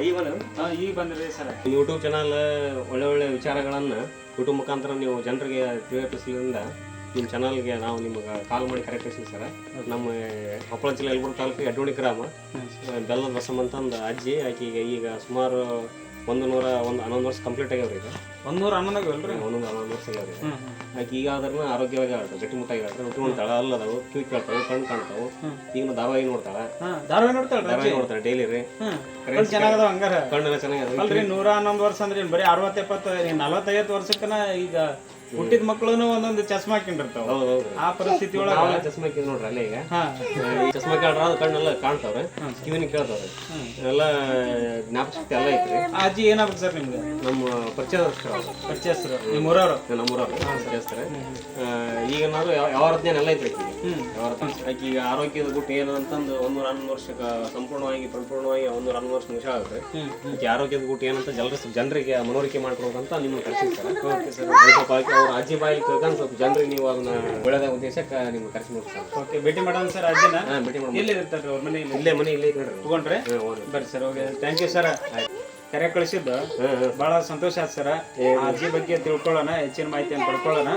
ಈಗ ಬಂದ್ರಿ sir. YouTube channel ಒಳ್ಳೆ ವಿಚಾರಗಳನ್ನು ಯೂಟ್ಯೂಬ್ ಮುಖಾಂತರ ನೀವು ಜನರಿಗೆ ತಿಳಿಯಪಡಿಸಲಿಂದ ನಿಮ್ಮ ಚಾನಲ್ಗೆ ನಾವು ನಿಮಗೆ ಕಾಲ್ ಮಾಡಿ ಕರೆಕ್ಟೇಷನ್ ಸರ್. ನಮ್ಮ ಕೊಪ್ಪಳ ಜಿಲ್ಲೆ ಯಲಬುರ್ಗಿ ತಾಲೂಕು ಯಡ್ಡೋಣಿ ಗ್ರಾಮ ಬೆಲ್ಲದ ಬಸಮ್ಮ ಅಂತಂದು ಅಜ್ಜಿ ಆಕೆಗೆ ಈಗ ಸುಮಾರು 11 ವರ್ಷ ಕಂಪ್ಲೀಟ್ ಆಗ್ಯಾವ್ರಿ. ಈಗ 111 ವರ್ಷ ಆಗ್ಯಾವ್ರಿ. ಆಕೆ ಈಗ ಆದ್ರೂ ಆರೋಗ್ಯವಾಗಿ ಆಡ್ತಾರೆ, ಗಟ್ಟಿಮುಟ್ಟಾಗಿ ಆಡ್ತಾರೆ, ಉಟ್ಟು ನೋಡ್ತಾಳೆ, ಅಲ್ಲದಾವು, ಕಿವಿ ಕೇಳ್ತಾವೆ, ಕಣ್ಣು ಕಾಣ್ತಾವೆ. ಈಗ ಧಾರಾವಾಹಿ ನೋಡ್ತಾಳೆ, ನೋಡ್ತಾಳೆ ಡೈಲಿ ರೀ. ಕಣ್ಣೆಲ್ಲ ಚೆನ್ನಾಗಿದೆ. 111 ವರ್ಷ ಅಂದ್ರೆ ಬರೀ 60-70 45 ವರ್ಷಕ್ಕನ ಈಗ ಹುಟ್ಟಿದ ಮಕ್ಕಳು ಒಂದೊಂದು ಚಸ್ಮಾ ಹಾಕೊಂಡಿರ್ತಾವ. ಆ ಪರಿಸ್ಥಿತಿ ಒಳಗೆ ಚಸ್ಮಾ ಹಾಕಿ ನೋಡ್ರಿ ಅಲ್ಲೇ ಈಗ ಚಸ್ಮಾ ಕೇಳ್ರ ಅದು ಕಣ್ಣೆಲ್ಲ ಕಾಣ್ತಾವ್ರೆ, ಕಿವಿನ ಕೇಳ್ತಾವ್ರೆ, ಎಲ್ಲ ಜ್ಞಾಪಕ ಶಕ್ತಿ ಎಲ್ಲ ಐತ್ರಿ. ಅಜ್ಜಿ ಏನಾಗ್ಬೇಕು ಸರ್ ನಿಮ್ಗೆ? ನಮ್ಮ ಪರಿಚಯಸ್ಥರು ನಮ್ಮೂರವ್ರು ಪರಿಚಯಸ್ತಾರೆ. ಈಗ ನಾವು ಯಾವರಜ್ಞಾನ ಎಲ್ಲ ಐತ್ರಿ ಆಕಿ ಈಗ ಆರೋಗ್ಯದ ಗುಟ್ಟು ಏನು ಅಂತಂದು 111 ವರ್ಷಕ್ಕೆ ಸಂಪೂರ್ಣವಾಗಿ 111 ವರ್ಷ ನಿಮಿಷ ಆಗುತ್ತೆ. ಆಕೆ ಆರೋಗ್ಯದ ಗುಟ್ಟು ಏನಂತ ಜನರಿಗೆ ಮನವರಿಕೆ ಮಾಡ್ಕೊಬೇಕಂತ ನಿಮ್ಮನ್ನು ಕರ್ಸಿರ್ತಾರೆ. ಅವ್ರ ಅಜ್ಜಿ ಬಾಯಿ ಕೇಳ್ಕೊಂಡು ಸ್ವಲ್ಪ ಜನರಿಗೆ ನೀವು ಅದನ್ನ ಒಳ್ಳೆದ ಉದ್ದೇಶಕ್ಕೆ ನಿಮ್ಗೆ ಕರ್ಸಿ ನೋಡ್ತಾರೆ. ಓಕೆ, ಭೇಟಿ ಮಾಡೋಣ ಸರ್ ಅಜ್ಜಿನ. ಭೇಟಿ ಮಾಡೋಣ. ಎಲ್ಲಿ ಇರ್ತಾರೆ ಅವ್ರ ಮನೆ? ಮನೆ ಇಲ್ಲೇ ತಗೊಂಡ್ರೆ ಬರ್ರಿ sir. Okay, thank you sir. ಕರೆ ಕಳಿಸಿದ್ದು ಬಹಳ ಸಂತೋಷ ಆಯ್ತು ಸರ್. ಅಜ್ಜಿ ಬಗ್ಗೆ ತಿಳ್ಕೊಳ್ಳೋಣ, ಹೆಚ್ಚಿನ ಮಾಹಿತಿಯನ್ನು ಪಡ್ಕೊಳ್ಳೋಣ.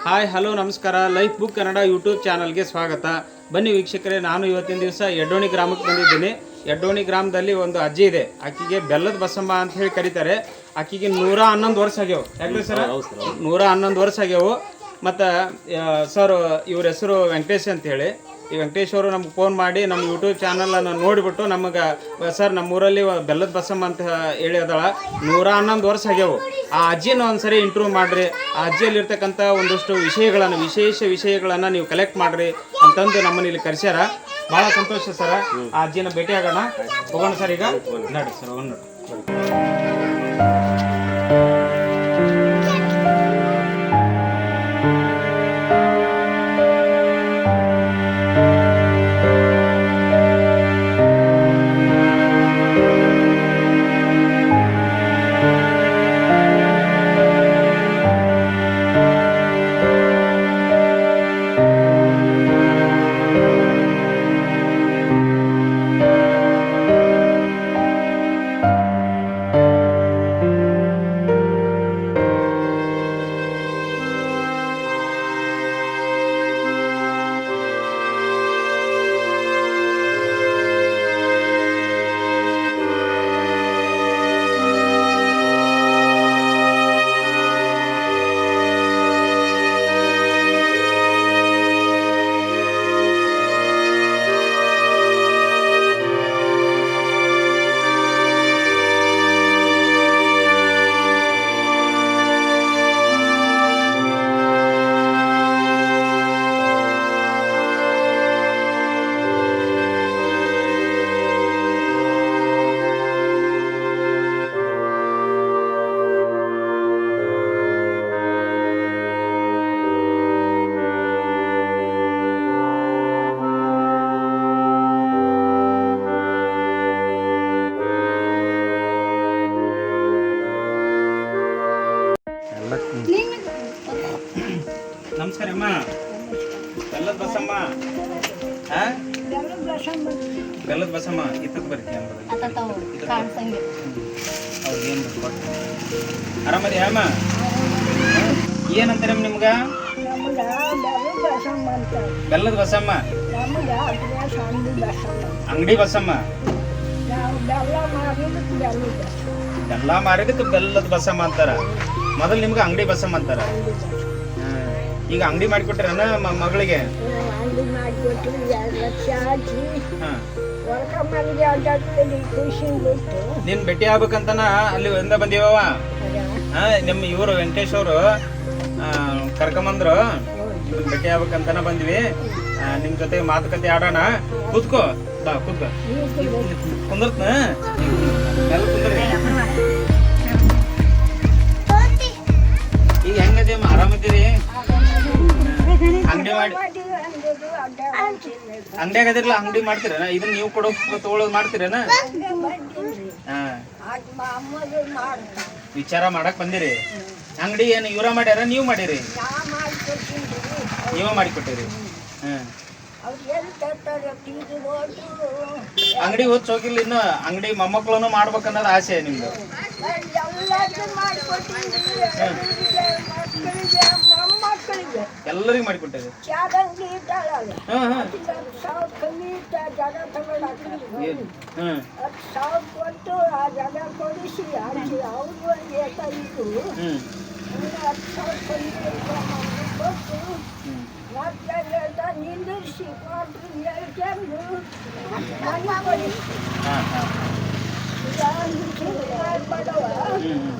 ಹಾಯ್, ಹಲೋ, ನಮಸ್ಕಾರ. ಲೈಫ್ ಬುಕ್ ಕನ್ನಡ ಯೂಟ್ಯೂಬ್ ಚಾನಲ್ಗೆ ಸ್ವಾಗತ. ಬನ್ನಿ ವೀಕ್ಷಕರೇ, ನಾನು ಇವತ್ತಿನ ದಿವಸ ಯಡ್ಡೋಣಿ ಗ್ರಾಮಕ್ಕೆ ಬಂದಿದ್ದೀನಿ. ಯಡ್ಡೋಣಿ ಗ್ರಾಮದಲ್ಲಿ ಒಂದು ಅಜ್ಜಿ ಇದೆ. ಆಕಿಗೆ ಬೆಲ್ಲದ ಬಸಮ್ಮ ಅಂತ ಹೇಳಿ ಕರೀತಾರೆ. ಆಕಿಗೆ 111 ವರ್ಷ ಆಗ್ಯಾವ. ಯಾಕ್ರಿ ಸರ್? 111 ವರ್ಷ ಆಗ್ಯಾವು. ಮತ್ತು ಸರ್ ಇವ್ರ ಹೆಸರು ವೆಂಕಟೇಶ್ ಅಂತೇಳಿ. ಈ ವೆಂಕಟೇಶ್ ಅವರು ನಮ್ಗೆ ಫೋನ್ ಮಾಡಿ ನಮ್ಮ ಯೂಟ್ಯೂಬ್ ಚಾನಲನ್ನು ನೋಡಿಬಿಟ್ಟು ನಮಗೆ ಸರ್ ನಮ್ಮೂರಲ್ಲಿ ಬೆಲ್ಲದ ಬಸಮ್ಮ ಅಂತ ಹೇಳಿ ಅದಳ 111 ವರ್ಷ ಆಗ್ಯಾವು. ಆ ಅಜ್ಜಿನ ಒಂದ್ಸರಿ ಇಂಟರ್ವ್ಯೂ ಮಾಡಿರಿ, ಆ ಅಜ್ಜಿಯಲ್ಲಿರ್ತಕ್ಕಂಥ ಒಂದಷ್ಟು ವಿಶೇಷ ವಿಷಯಗಳನ್ನು ನೀವು ಕಲೆಕ್ಟ್ ಮಾಡಿರಿ ಅಂತಂದು ನಮ್ಮನ್ನು ಇಲ್ಲಿ ಕರೆಸ್ಯಾರ. ಭಾಳ ಸಂತೋಷ ಸರ. ಆ ಅಜ್ಜಿನ ಭೇಟಿ ಆಗೋಣ. ಹೋಗೋಣ ಸರ್. ಈಗ ನೋಡಿ ಸರ್, ಹೋಗೋಣ. ನಮಸ್ಕಾರ ಅಮ್ಮ. ಬೆಲ್ಲದ ಬಸಮ್ಮ, ಬೆಲ್ಲದ ಬಸಮ್ಮ ಇತ್ತದ ಬರ್ತಿ ಆರಾಮದಿ ಅಮ್ಮ? ಏನಂತಾರೆ ನಿಮ್ಗ? ಬೆಲ್ಲದ ಬಸಮ್ಮ, ಅಂಗಡಿ ಬಸಮ್ಮ, ಬೆಲ್ಲ ಮಾರಿದಕ್ಕೆ ಬೆಲ್ಲದ ಬಸಮ್ಮ ಅಂತಾರ. ಮೊದಲು ನಿಮ್ಗೆ ಅಂಗಡಿ ಬಸಮ್ಮ ಅಂತಾರ. ಈಗ ಅಂಗಡಿ ಮಾಡಿಕೊಟ್ರನ ಮಗಳಿಗೆ? ನೀನ್ ಭೇಟಿ ಆಗ್ಬೇಕಂತನ ಅಲ್ಲಿ ಒಂದ ಬಂದಿವ. ನಿಮ್ಮ ಇವರು ವೆಂಕಟೇಶ್ ಅವರು ಕರ್ಕೊಂಬಂದ್ರು. ಭೇಟಿ ಆಗ್ಬೇಕಂತನ ಬಂದ್ವಿ. ನಿಮ್ ಜೊತೆ ಮಾತುಕತೆ ಆಡೋಣ. ಕೂತ್ಕೋ, ಬಾ ಕೂತ್ಕೋ. ಕುಂದ್ರತ್ನ ಕುಂದ್ರಿ. ಈಗ ಹೆಂಗದೆ? ಆರಾಮಿದ್ದೀರಿ? ಅಂಗಡಿ ಮಾಡಿ ಅಂಗಡಿ ಆಗದಿರಲ್ಲ, ಅಂಗಡಿ ಮಾಡ್ತೀರೇನ? ಇದನ್ನ ನೀವು ಕೊಡೋ ತಗೊಳೋದು ಮಾಡ್ತೀರೇನ? ವಿಚಾರ ಮಾಡಕ್ ಬಂದಿರಿ. ಅಂಗಡಿ ಏನು ಇವ್ರ ಮಾಡ್ಯಾರ ನೀವು ಮಾಡಿರಿ? ನೀವ ಮಾಡಿಕೊಟ್ಟಿರಿ. ಅವ್ರು ಎಲ್ಲಿ ತರ್ತಾರೆ ತೀರು ನೋಡ್ರು ಅಂಗಡಿ ಹೊತ್ತು ಹೋಗಿಲ್ಲ ಇನ್ನು ಅಂಗಡಿ ಮೊಮ್ಮಕ್ಕಳನ್ನು ಮಾಡ್ಬೇಕನ್ನೋದು ಆಸೆ ನಿಮ್ದು. ಎಲ್ಲರಿಗೂ ಮಾಡಿಕೊಟ್ಟಿದ್ವಿ ಮಕ್ಕಳಿಗೆ ಮೊಮ್ಮಕ್ಕಳಿಗೆ ಎಲ್ಲರಿಗೂ ಮಾಡಿಕೊಟ್ಟಿದೆ. ಚಾದ ಅಂಗಡಿ ಇದ್ದಾಳಲ್ಲ ಹ್ಮ್ ಹ್ಮ್ 10,000 ಕಮ್ಮಿ ಇಟ್ಟ ಜಾಗ ತಗೊಳಕ್ಕೆ ಹ್ಮ್ 10,000 ಕೊಟ್ಟು ಆ ಜಾಗ ಕೊಡಿಸಿ ಹಾಕಿ ಅವ್ರು ಒಂದು ಏಕಾಯಿತು ಹ್ಮ್ 10,000 ಕಮ್ಮಿ ಕೊಟ್ಟು ಮತ್ತೆ ನಿಂದಿರಿಸಿ ಕೊಟ್ಟರು ಹೇಳ್ಕೊಂಡು ಮನೆ ಕೊಡಿ ಹಾಂ ಹಾಂ ಬಡವ ಹ್ಮ್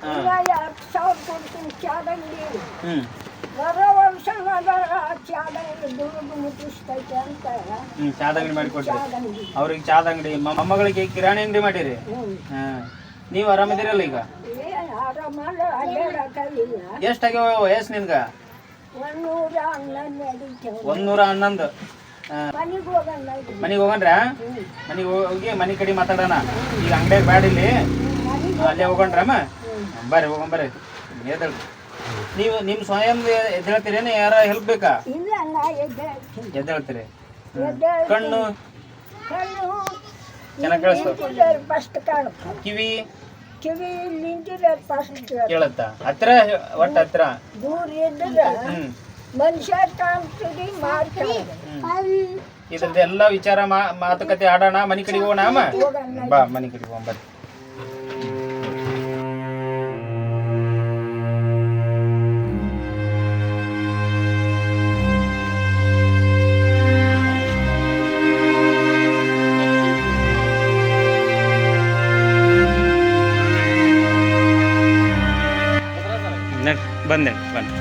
10,000 ಕೊಡ್ತೀನಿ ಚಾದಂಗಡಿ ಹ್ಮ್ ಬರೋ ವರ್ಷ ಚಾದಂಗಡಿ ದುಡ್ಡು ಮುಟ್ಟಿಸ್ತೈತೆ ಅಂತ ಚಾದ ಅಂಗಡಿ ಮಾಡಿಕೊಟ್ರಿ ಚಾದಂಗಡಿ ಅವ್ರಿಗೆ ಚಾದ ಅಂಗಡಿ ಮೊಮ್ಮಗಳಿಗೆ ಕಿರಾಣಿ ಅಂಗಡಿ ಮಾಡಿರಿ. ಹಾಂ ನೀವು ಆರಾಮಿದ್ದೀರಲ್ಲ ಈಗ? ಏನು ಆರಾಮಲ್ಲ ಅಡ್ಡಾಡಕ್ಕಾಗಿಲ್ಲ ಎಷ್ಟಾಗ್ಯಾವ ವಯಸ್ಸು ನಿನ್ಗೆ? 111 ನಡೀತೇವೆ 111. ಮನೆಗೆ ಹೋಗಲ್ಲ ಮನೆಗೆ ಹೋಗಣ್ರ? ಮನೆಗೆ ಹೋಗಿ ಮನೆ ಕಡೆ ಮಾತಾಡೋಣ. ಈಗ ಅಂಗಡಿಯಾಗ ಬ್ಯಾಡ ಇಲ್ಲಿ, ಅಲ್ಲೇ ಹೋಗಣ್ರಮ್ಮ. ಬರ್ರಿ ಹೋಗಂಬರ್ರಿ. ಎದ್ದೇಳಿ. ನೀವು ನಿಮ್ಮ ಸ್ವಯಂ ಎದ್ದೇಳ್ತೀರೇನು ಯಾರ ಹೆಲ್ಪ್ ಬೇಕಾ? ಇಲ್ಲ ನಾ ಎದ್ದೇಳ್ತೀನಿ ಎದ್ದೇಳ್ತೀರಿ. ಎದ್ದೇಳ್ತೀನಿ. ಕಣ್ಣು ಕಣ್ಣು ಚೆನ್ನಾಗಿ ಕೇಳಿಸ್ತು. ಫಸ್ಟ್ ಕಾಣುತ್ತೆ ಕಿವಿ ಕಿವಿ ನಿಂತಿದ್ರೆ ಫಸ್ಟ್ ಕೇಳತ್ತಾ? ಹತ್ರ ಒಟ್ಟು ಹತ್ರ. ದೂರ ಇದ್ರೆ ಹ್ಮ್ ಮನುಷ್ಯ ಕಾಣ್ತೀವಿ ಮಾಡ್ತಾರೆ ಇದ್ರದ್ದು ಎಲ್ಲ ವಿಚಾರ ಮಾತುಕತೆ ಆಡೋಣ. ಮನೆ ಕಡೆಗೆ ಹೋಗೋಣ ಅಮ್ಮ. ಬಾ ಮನೆ ಕಡೆಗೆ ಹೋಗೋಣ ಬರ್ರಿ. ಬಂದೆ ಬನ್ನಿ.